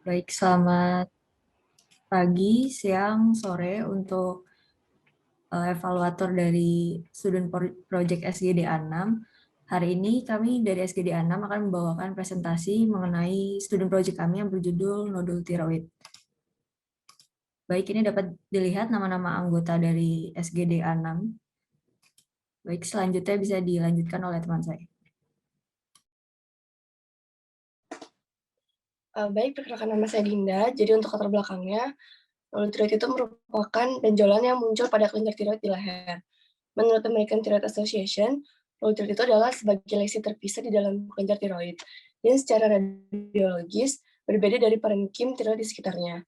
Baik, selamat pagi, siang, sore untuk evaluator dari Student Project SGDA 6. Hari ini kami dari SGDA 6 akan membawakan presentasi mengenai student project kami yang berjudul Nodul Tiroid. Baik, ini dapat dilihat nama-nama anggota dari SGDA 6. Baik, selanjutnya bisa dilanjutkan oleh teman saya. Baik, perkenalkan nama saya Dinda. Jadi untuk latar belakangnya, nodul tiroid itu merupakan benjolan yang muncul pada kelenjar tiroid di leher. Menurut American Thyroid Association, nodul tiroid itu adalah sebagai lesi terpisah di dalam kelenjar tiroid, dan secara radiologis berbeda dari parenkim tiroid di sekitarnya.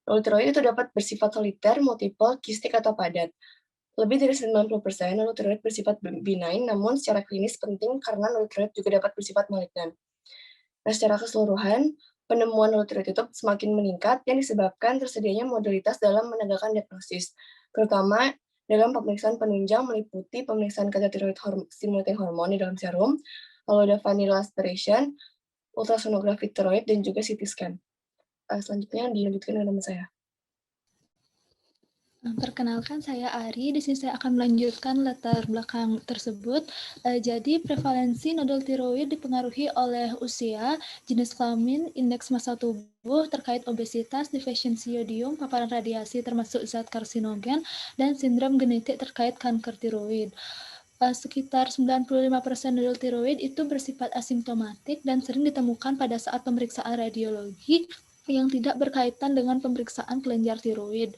Nodul tiroid itu dapat bersifat soliter, multiple, kistik, atau padat. Lebih dari 90% nodul tiroid bersifat benign, namun secara klinis penting karena nodul tiroid juga dapat bersifat malignan. Nah, secara keseluruhan, penemuan nodul tiroid itu semakin meningkat yang disebabkan tersedianya modalitas dalam menegakkan diagnosis, terutama dalam pemeriksaan penunjang meliputi pemeriksaan kadar tiroid stimulating hormon di dalam serum, lalu ada vanilla aspiration, ultrasonografi tiroid, dan juga CT scan. Selanjutnya dilanjutkan dengan nama saya. Perkenalkan, saya Ari. Di sini saya akan melanjutkan latar belakang tersebut. Jadi, prevalensi nodul tiroid dipengaruhi oleh usia, jenis kelamin, indeks massa tubuh, terkait obesitas, defisiensi yodium, paparan radiasi termasuk zat karsinogen, dan sindrom genetik terkait kanker tiroid. Sekitar 95% nodul tiroid itu bersifat asimptomatik dan sering ditemukan pada saat pemeriksaan radiologi yang tidak berkaitan dengan pemeriksaan kelenjar tiroid.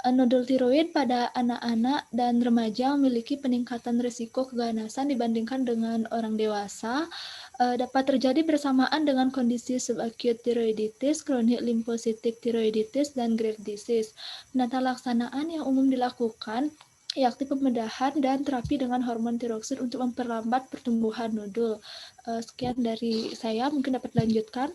Nodul tiroid pada anak-anak dan remaja memiliki peningkatan risiko keganasan dibandingkan dengan orang dewasa. Dapat terjadi bersamaan dengan kondisi subacute tiroiditis, kronik limfositik tiroiditis, dan Graves' disease. Penata laksanaan yang umum dilakukan yakni pembedahan dan terapi dengan hormon tiroksid untuk memperlambat pertumbuhan nodul. Sekian dari saya, mungkin dapat dilanjutkan.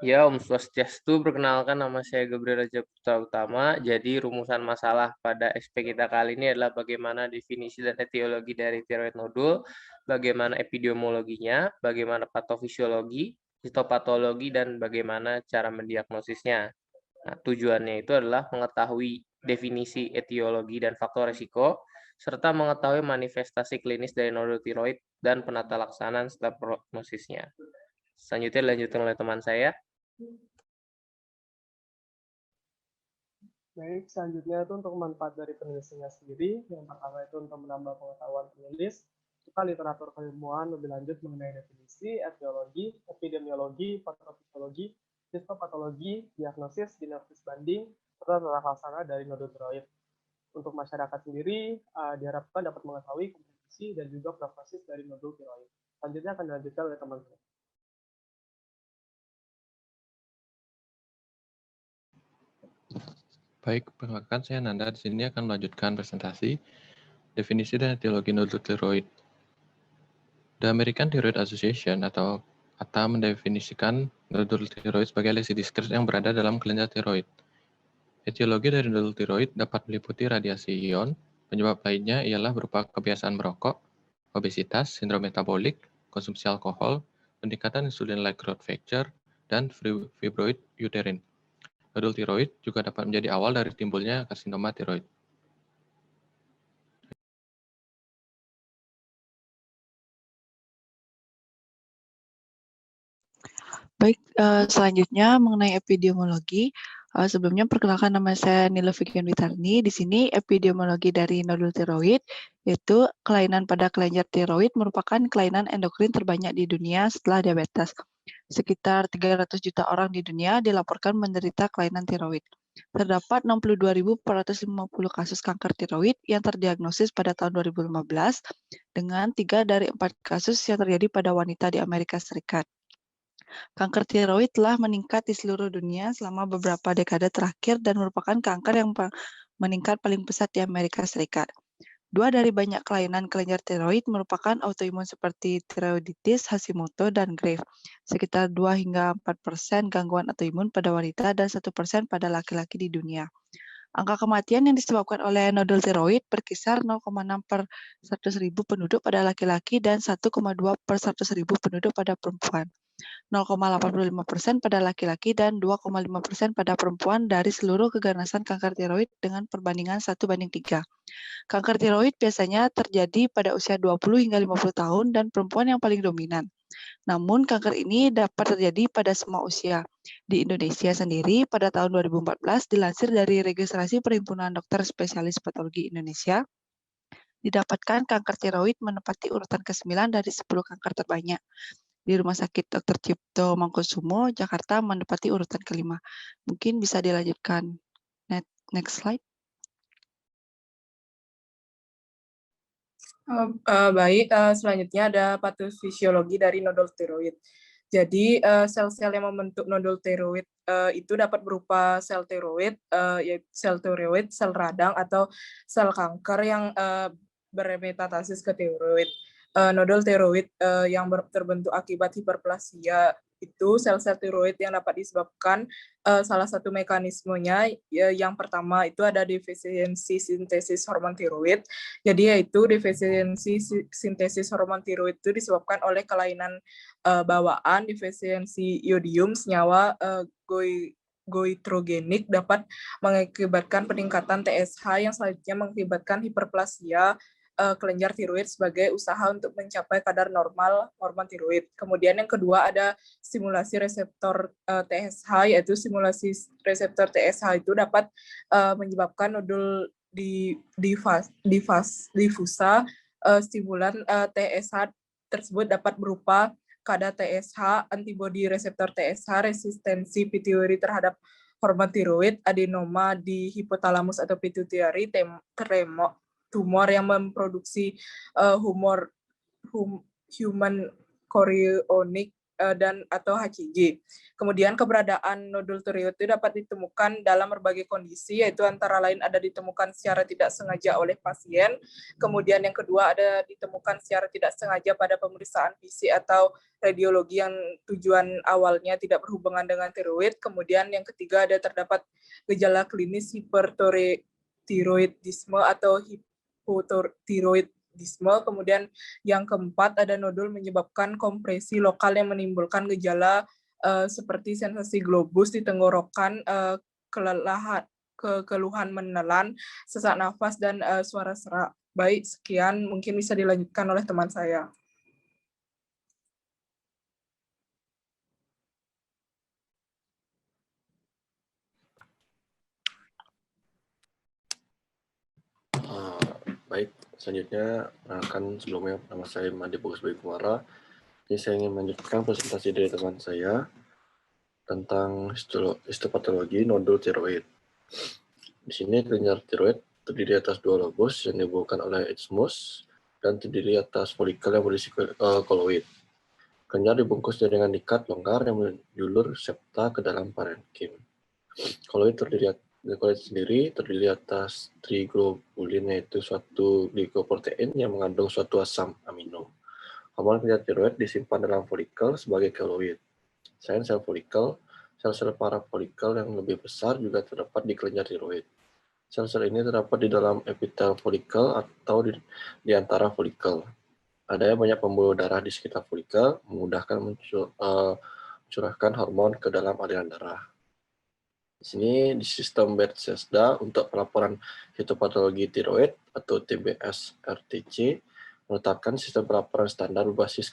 Ya, Om Swastiastu, perkenalkan nama saya Gabriel Raja Putra Utama. Jadi rumusan masalah pada SP kita kali ini adalah bagaimana definisi dan etiologi dari tiroid nodul, bagaimana epidemiologinya, bagaimana patofisiologi, histopatologi, dan bagaimana cara mendiagnosisnya. Nah, tujuannya itu adalah mengetahui definisi etiologi dan faktor risiko, serta mengetahui manifestasi klinis dari nodul tiroid dan penata laksanaan setelah prognosisnya. Selanjutnya dilanjutkan oleh teman saya. Baik, selanjutnya itu untuk manfaat dari penulisannya sendiri. Yang pertama itu untuk menambah pengetahuan penulis. Kita literatur keilmuan lebih lanjut mengenai definisi, etiologi, epidemiologi, patofisiologi, histopatologi, diagnosis, dinamikis banding, serta tata laksana dari nodul tiroid. Untuk masyarakat sendiri, diharapkan dapat mengetahui komposisi dan juga prognosis dari nodul tiroid. Selanjutnya akan dilanjutkan oleh teman-teman. Baik, perkenalkan saya Nanda. Di sini akan melanjutkan presentasi definisi dan etiologi nodul tiroid. The American Thyroid Association atau ATA mendefinisikan nodul tiroid sebagai lesi diskret yang berada dalam kelenjar tiroid. Etiologi dari nodul tiroid dapat meliputi radiasi ion. Penyebab lainnya ialah berupa kebiasaan merokok, obesitas, sindrom metabolik, konsumsi alkohol, peningkatan insulin-like growth factor, dan fibroid uterin. Nodul tiroid juga dapat menjadi awal dari timbulnya karsinoma tiroid. Baik, selanjutnya mengenai epidemiologi. Sebelumnya perkenalkan nama saya Nila Fikrian Witarni. Di sini epidemiologi dari nodul tiroid, yaitu kelainan pada kelenjar tiroid merupakan kelainan endokrin terbanyak di dunia setelah diabetes. Sekitar 300 juta orang di dunia dilaporkan menderita kelainan tiroid. Terdapat 62.450 kasus kanker tiroid yang terdiagnosis pada tahun 2015, dengan 3 dari 4 kasus yang terjadi pada wanita di Amerika Serikat. Kanker tiroid telah meningkat di seluruh dunia selama beberapa dekade terakhir dan merupakan kanker yang meningkat paling pesat di Amerika Serikat. 2 dari banyak kelainan kelenjar tiroid merupakan autoimun seperti tiroiditis Hashimoto dan Graves. Sekitar 2 hingga 4% gangguan autoimun pada wanita dan 1% pada laki-laki di dunia. Angka kematian yang disebabkan oleh nodul tiroid berkisar 0,6 per 100.000 penduduk pada laki-laki dan 1,2 per 100.000 penduduk pada perempuan. 0,85% pada laki-laki dan 2,5% pada perempuan dari seluruh keganasan kanker tiroid dengan perbandingan 1:3. Kanker tiroid biasanya terjadi pada usia 20 hingga 50 tahun dan perempuan yang paling dominan. Namun, kanker ini dapat terjadi pada semua usia. Di Indonesia sendiri, pada tahun 2014, dilansir dari Registrasi Perhimpunan Dokter Spesialis Patologi Indonesia, didapatkan kanker tiroid menempati urutan ke-9 dari 10 kanker terbanyak. Di Rumah Sakit Dr. Cipto Mangkusumo, Jakarta, menempati urutan ke-5. Mungkin bisa dilanjutkan. Next slide. Selanjutnya ada patofisiologi dari nodul tiroid. Jadi sel-sel yang membentuk nodul tiroid itu dapat berupa sel tiroid, yaitu sel tiroid, sel radang atau sel kanker yang bermetastasis ke tiroid. Nodul tiroid yang terbentuk akibat hiperplasia itu sel-sel tiroid yang dapat disebabkan salah satu mekanismenya yang pertama itu ada defisiensi sintesis hormon tiroid. Jadi yaitu defisiensi sintesis hormon tiroid itu disebabkan oleh kelainan bawaan, defisiensi iodium, senyawa goitrogenik dapat mengakibatkan peningkatan TSH yang selanjutnya mengakibatkan hiperplasia kelenjar tiroid sebagai usaha untuk mencapai kadar normal hormon tiroid. Kemudian yang kedua ada stimulasi reseptor TSH, yaitu stimulasi reseptor TSH itu dapat menyebabkan nodul difusa. Stimulan TSH tersebut dapat berupa kadar TSH, antibodi reseptor TSH, resistensi pituitari terhadap hormon tiroid, adenoma di hipotalamus atau pituitari, tumor yang memproduksi human chorionic dan atau HCG. Kemudian keberadaan nodul tiroid itu dapat ditemukan dalam berbagai kondisi, yaitu antara lain ada ditemukan secara tidak sengaja oleh pasien. Kemudian yang kedua ada ditemukan secara tidak sengaja pada pemeriksaan fisik atau radiologi yang tujuan awalnya tidak berhubungan dengan tiroid. Kemudian yang ketiga ada terdapat gejala klinis hipertiroidisme atau hipotiroidisme. Kemudian yang keempat ada nodul menyebabkan kompresi lokal yang menimbulkan gejala seperti sensasi globus di tenggorokan, keluhan menelan, sesak nafas, dan suara serak. Baik, sekian. Mungkin bisa dilanjutkan oleh teman saya. Baik, selanjutnya sebelumnya nama saya Made Bagus Bayu Kumara. Ini saya ingin melanjutkan presentasi dari teman saya tentang histopatologi nodul tiroid. Di sini kelenjar tiroid terdiri atas dua lobus yang dihubungkan oleh isthmus dan terdiri atas folikel yang berisi koloid. Kelenjar dibungkus jaringan ikat longgar yang menjulur septa ke dalam parenkim. Koloid sendiri terdiri atas triglobulin, yaitu suatu glikoprotein yang mengandung suatu asam amino. Hormon kelenjar tiroid disimpan dalam folikel sebagai keloid. Selain sel folikel, sel-sel parafolikel yang lebih besar juga terdapat di kelenjar tiroid. Sel-sel ini terdapat di dalam epitel folikel atau di antara folikel. Adanya banyak pembuluh darah di sekitar folikel, memudahkan mencurahkan hormon ke dalam aliran darah. Di sini di sistem Bethesda untuk pelaporan histopatologi tiroid atau TBS-RTC menetapkan sistem pelaporan standar berbasis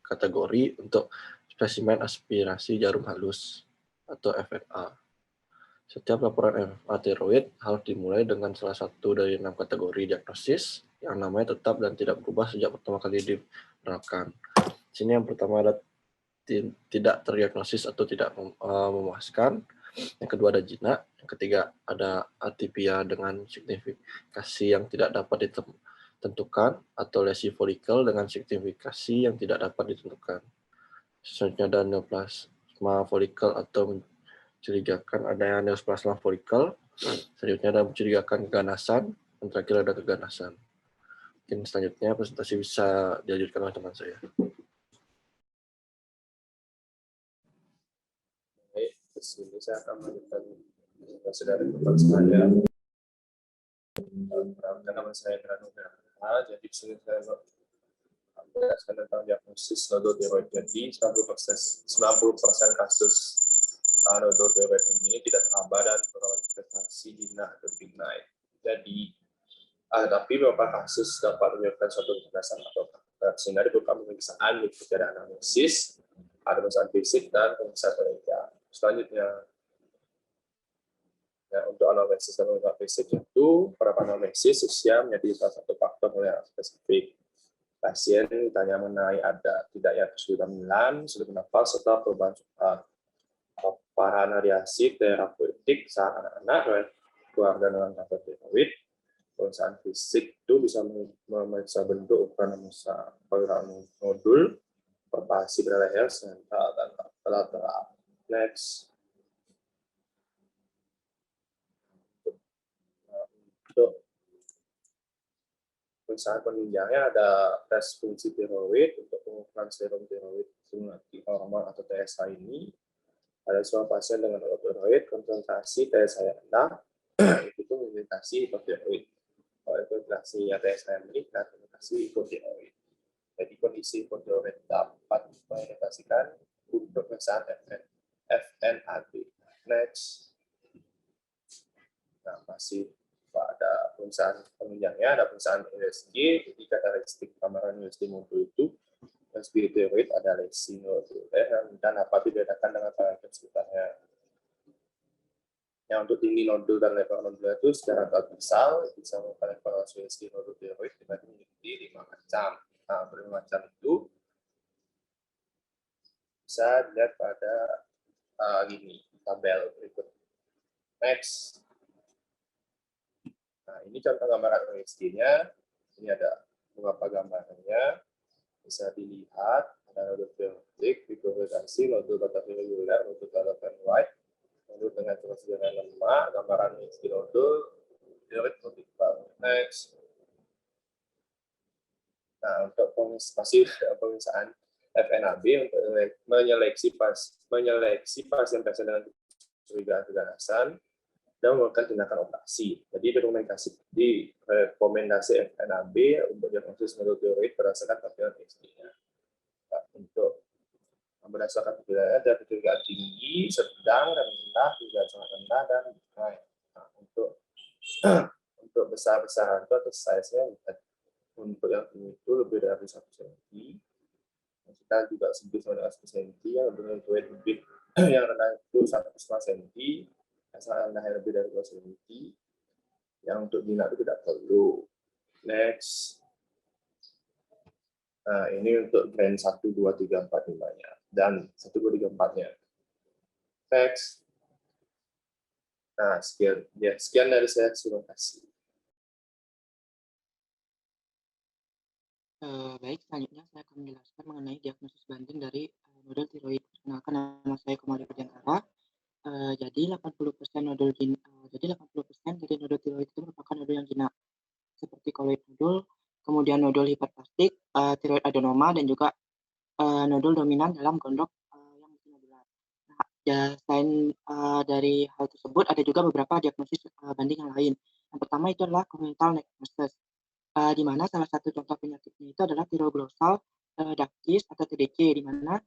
kategori untuk spesimen aspirasi jarum halus atau FNA. Setiap laporan FNA tiroid harus dimulai dengan salah satu dari 6 kategori diagnosis yang namanya tetap dan tidak berubah sejak pertama kali diterapkan. Di sini yang pertama ada tidak terdiagnosis atau tidak memuaskan. Yang kedua ada jinak, yang ketiga ada atipia dengan signifikasi yang tidak dapat ditentukan atau lesi folikel dengan signifikasi yang tidak dapat ditentukan. Selanjutnya ada neoplasma folikel atau mencurigakan adanya neoplasma folikel. Selanjutnya ada mencurigakan keganasan, dan terakhir ada keganasan. Mungkin selanjutnya presentasi bisa dilanjutkan oleh teman saya. Baik, di sini saya akan melanjutkan presentasi dari teman saya. Nama saya Granuda. Jadi sini saya menjelaskan tentang diagnosis nodul tiroid. Jadi 90% kasus nodul tiroid ini tidak teraba dan bermanifestasi jinak atau benign. Jadi tapi beberapa kasus dapat menyebabkan suatu kecemasan atau sehingga diperlukan pemeriksaan yaitu ada anamnesis, ada pemeriksaan fisik dan pemeriksaan penelitian. Selanjutnya, ya, untuk anamnesis dan pemeriksaan fisik itu pada anamnesis usia menjadi salah satu faktor yang spesifik. Pasien ditanya mengenai ada tidaknya kesulitan menelan, sulit bernafas, serta perubahan suara. Paparan radiasi terapeutik saat anak-anak keluarga dengan kanker tiroid. Pemeriksaan fisik itu bisa memeriksa bentuk ukuran nodul, propagasi pada leher, sentral, dan lateral. Next. Untuk pemeriksaan penunjangnya ada tes fungsi tiroid untuk pengukuran serum tiroid stimulatif hormon atau TSH ini. Ada seorang pasien dengan tiroid, konsentrasi TSH yang rendah, itu mengindikasi hipotiroid. Kalau konsentrasi TSH yang meningkat, mengindikasi hipotiroid. Jadi kondisi hipotiroid dapat mengindikasikan untuk pemeriksaan FNAB. Next. Nah, masih pada pemeriksaan penunjangnya ada pemeriksaan USG, jadi karakteristik gambaran USG muncul itu USG tiroid ada lesi noduler dan dapat dibedakan dengan parameter sekitarnya. Yang untuk tinggi nodul dan level nodul itu secara total bisa merupakan evaluasi USG nodul tiroid dibagi menjadi 5 macam. Nah, 5 macam itu bisa dilihat pada ini tabel berikut. Next. Nah, ini contoh gambaran USG-nya. Ini ada beberapa gambarannya. Bisa dilihat ada nodul tiroid, pigmentasi, nodul batas irregular, nodul telaten white, nodul dengan situasi dengan lemak, gambaran USG nodul tiroid vertikal. Next. Nah, untuk pemeriksaan FNAB untuk menyeleksi pasien dengan curigaan keganasan dan melakukan tindakan operasi. Jadi rekomendasi FNAB untuk diagnosis nodul tiroid berdasarkan tampilan USG-nya. Nah, untuk berdasarkan tampilannya ada kecurigaan tinggi, sedang, rendah, juga sangat rendah, dan naik. Nah, untuk besar-besaran itu atau size-nya untuk yang tinggi itu lebih dari 1 cm. Kita juga sebut dengan 1 cm, yang lebih yang rendah itu 1,5 cm, yang sangat rendah yang lebih dari 2 cm. Yang untuk jinak itu tidak perlu. Next. Nah, ini untuk band 1, 2, 3, 4, 5-nya. Dan 1, 2, 3, 4-nya. Next. Nah, sekian dari saya. Terima kasih. Baik, selanjutnya saya akan menjelaskan mengenai diagnosis banding dari nodul tiroid. Perkenalkan, nama saya Komari Purdiantara. Jadi 80% dari nodul tiroid itu merupakan nodul yang jinak, seperti koloid nodul, kemudian nodul hiperplastik, tiroid adenoma, dan juga nodul dominan dalam gondok yang multinodular. Nah, selain dari hal tersebut, ada juga beberapa diagnosis banding yang lain. Yang pertama itu adalah congenital necrosis, di mana salah satu contoh penyakitnya itu adalah thyroglossal duct cyst atau TDC, di mana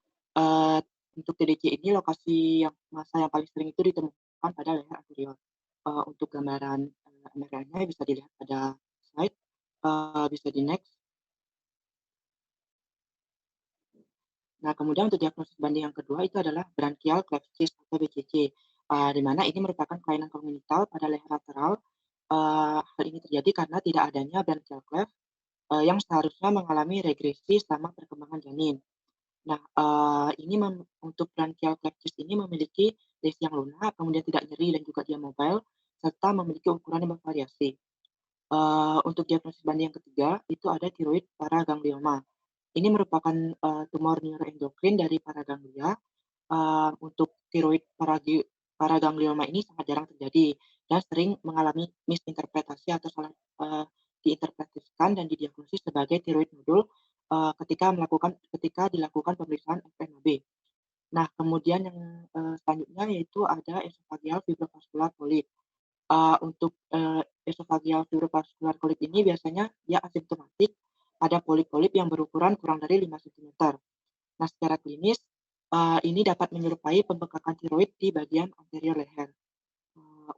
untuk TDC ini lokasi massa yang paling sering itu ditemukan pada leher anterior. Untuk gambaran MRI-nya bisa dilihat pada slide, bisa di next. Nah, kemudian untuk diagnosis banding yang kedua itu adalah branchial cleft cyst atau BCC, di mana ini merupakan kelainan kongenital pada leher lateral. Hal ini terjadi karena tidak adanya branchial cleft yang seharusnya mengalami regresi selama perkembangan janin. Nah, untuk branchial cleft cyst ini memiliki lesi yang lunak, kemudian tidak nyeri dan juga dia mobile, serta memiliki ukuran yang bervariasi. Untuk diagnosis banding yang ketiga itu ada tiroid paraganglioma. Ini merupakan tumor neuroendokrin dari paraganglia. Untuk tiroid paraganglioma ini sangat jarang terjadi dan sering mengalami misinterpretasi atau salah diinterpretasikan dan didiagnosis sebagai tiroid nodul ketika dilakukan pemeriksaan FNAB. Nah, kemudian yang selanjutnya yaitu ada esophageal fibrovascular polyp. Untuk esophageal fibrovascular kolip ini biasanya dia asimptomatik, ada polip-polip yang berukuran kurang dari 5 cm. Nah, secara klinis, ini dapat menyerupai pembengkakan tiroid di bagian anterior leher.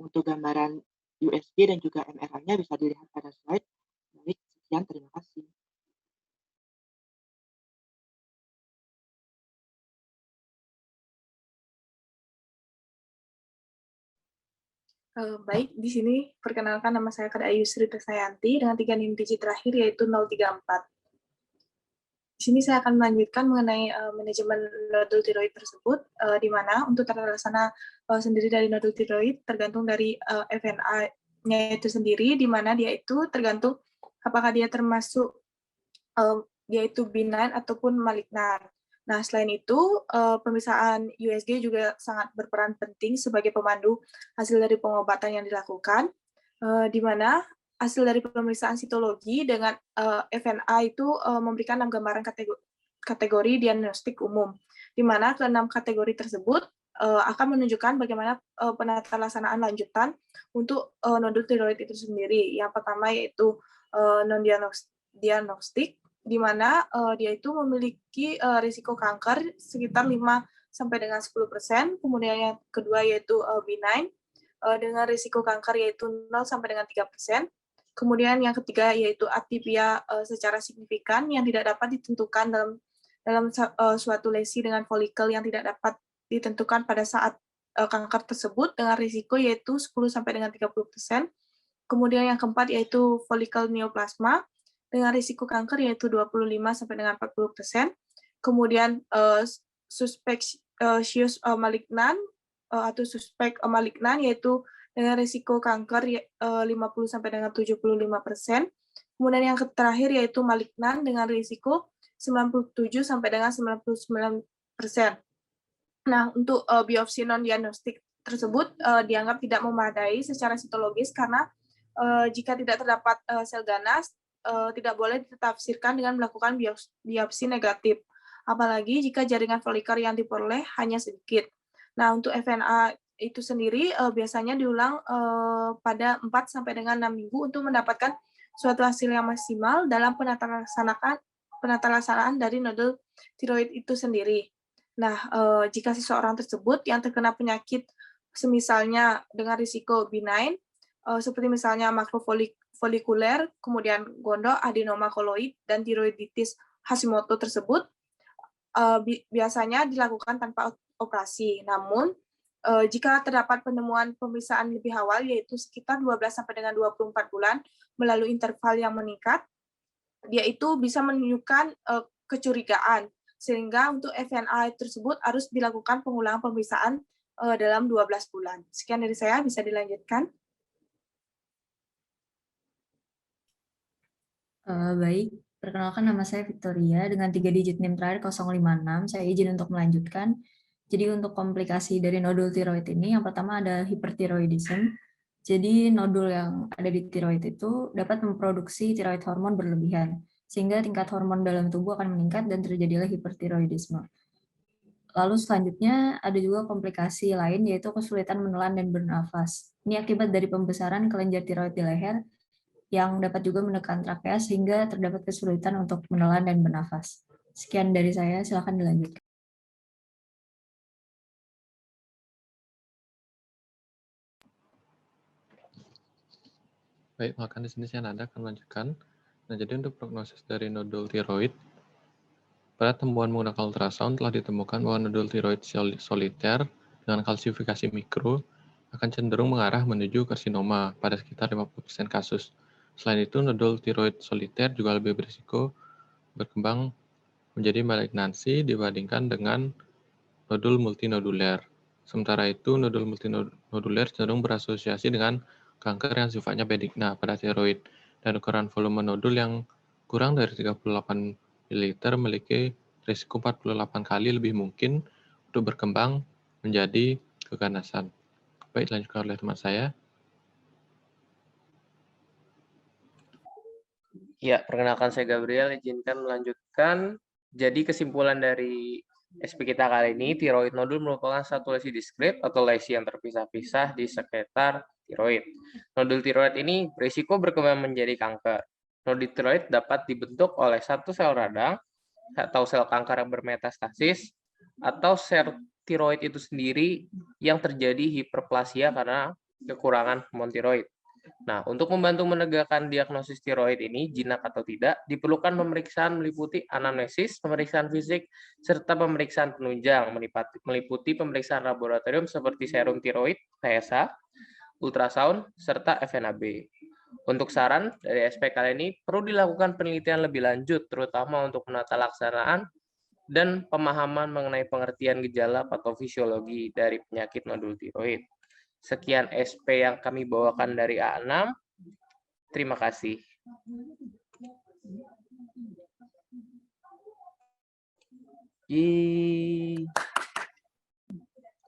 Untuk gambaran USG dan juga MRI-nya bisa dilihat pada slide. Baik, sekian, terima kasih. Baik, di sini perkenalkan nama saya Kada Ayu Sri Tesayanti dengan 3 NIM digit terakhir yaitu 034. Di sini saya akan melanjutkan mengenai manajemen nodul tiroid tersebut, di mana untuk tata laksana sendiri dari nodul tiroid tergantung dari FNA-nya itu sendiri, di mana dia itu tergantung apakah dia termasuk dia itu benign ataupun malignan. Nah, selain itu, pemeriksaan USG juga sangat berperan penting sebagai pemandu hasil dari pengobatan yang dilakukan, di mana hasil dari pemeriksaan sitologi dengan FNA itu memberikan 6 gambaran kategori diagnostik umum, di mana ke-6 kategori tersebut akan menunjukkan bagaimana penata laksanaan lanjutan untuk nodul tiroid itu sendiri. Yang pertama yaitu non-diagnostik, di mana dia itu memiliki risiko kanker sekitar 5 sampai dengan 10%. Kemudian yang kedua yaitu benign dengan risiko kanker yaitu 0 sampai dengan 3%. Kemudian yang ketiga yaitu atipia secara signifikan yang tidak dapat ditentukan dalam suatu lesi dengan folikel yang tidak dapat ditentukan pada saat kanker tersebut dengan risiko yaitu 10 sampai dengan 30%. Kemudian yang keempat yaitu folikel neoplasma dengan risiko kanker yaitu 25 sampai dengan 40%. Kemudian suspicious malignan atau suspek malignan yaitu dengan risiko kanker 50 sampai dengan 75%. Kemudian yang terakhir yaitu malignan dengan risiko 97 sampai dengan 99%. Nah, untuk biopsi non diagnostik tersebut dianggap tidak memadai secara sitologis karena jika tidak terdapat sel ganas tidak boleh ditafsirkan dengan melakukan biopsi negatif, apalagi jika jaringan folikel yang diperoleh hanya sedikit. Nah, untuk FNA itu sendiri biasanya diulang pada 4 sampai dengan 6 minggu untuk mendapatkan suatu hasil yang maksimal dalam penata laksanaan dari nodul tiroid itu sendiri. Nah, jika seseorang tersebut yang terkena penyakit semisalnya dengan risiko benign, seperti misalnya makrofolikuler, kemudian gondok, adenoma koloid, dan tiroiditis Hashimoto tersebut biasanya dilakukan tanpa operasi. Namun, jika terdapat penemuan pemeriksaan lebih awal, yaitu sekitar 12 sampai dengan 24 bulan melalui interval yang meningkat, dia itu bisa menunjukkan kecurigaan, sehingga untuk FNA tersebut harus dilakukan pengulangan pemeriksaan dalam 12 bulan. Sekian dari saya, bisa dilanjutkan. Baik, perkenalkan nama saya Victoria dengan 3 digit NIM terakhir 056. Saya izin untuk melanjutkan. Jadi untuk komplikasi dari nodul tiroid ini, yang pertama ada hipertiroidism. Jadi nodul yang ada di tiroid itu dapat memproduksi tiroid hormon berlebihan, sehingga tingkat hormon dalam tubuh akan meningkat dan terjadilah hipertiroidisme. Lalu selanjutnya ada juga komplikasi lain, yaitu kesulitan menelan dan bernafas. Ini akibat dari pembesaran kelenjar tiroid di leher, yang dapat juga menekan trakea sehingga terdapat kesulitan untuk menelan dan bernafas. Sekian dari saya, silakan dilanjutkan. Baik, maka di sini saya Nanda akan melanjutkan. Nah, jadi untuk prognosis dari nodul tiroid, pada temuan menggunakan ultrasound telah ditemukan bahwa nodul tiroid soliter dengan kalsifikasi mikro akan cenderung mengarah menuju karsinoma pada sekitar 50% kasus. Selain itu, nodul tiroid soliter juga lebih berisiko berkembang menjadi malignansi dibandingkan dengan nodul multinoduler. Sementara itu, nodul multinoduler cenderung berasosiasi dengan kanker yang sifatnya benigna pada tiroid, dan ukuran volume nodul yang kurang dari 38 ml memiliki risiko 48 kali lebih mungkin untuk berkembang menjadi keganasan. Baik, dilanjutkan oleh teman saya. Ya, perkenalkan saya Gabriel, izinkan melanjutkan. Jadi kesimpulan dari SP kita kali ini, tiroid nodul merupakan satu lesi diskrit atau lesi yang terpisah-pisah di sekitar tiroid. Nodul tiroid ini berisiko berkembang menjadi kanker. Nodul tiroid dapat dibentuk oleh satu sel radang atau sel kanker yang bermetastasis atau sel tiroid itu sendiri yang terjadi hiperplasia karena kekurangan hormon tiroid. Nah, untuk membantu menegakkan diagnosis tiroid ini, jinak atau tidak, diperlukan pemeriksaan meliputi anamnesis, pemeriksaan fisik, serta pemeriksaan penunjang, meliputi pemeriksaan laboratorium seperti serum tiroid, PSA, ultrasound, serta FNAB. Untuk saran dari SP kali ini, perlu dilakukan penelitian lebih lanjut, terutama untuk menata laksanaan dan pemahaman mengenai pengertian gejala patofisiologi dari penyakit nodul tiroid. Sekian SP yang kami bawakan dari A6. Terima kasih.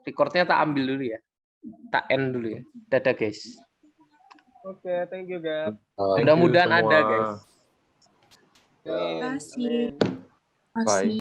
Recordnya tak ambil dulu ya. Tak end dulu ya. Dadah guys. Oke, thank you Gap. Mudah-mudahan ada guys. Terima kasih. Bye.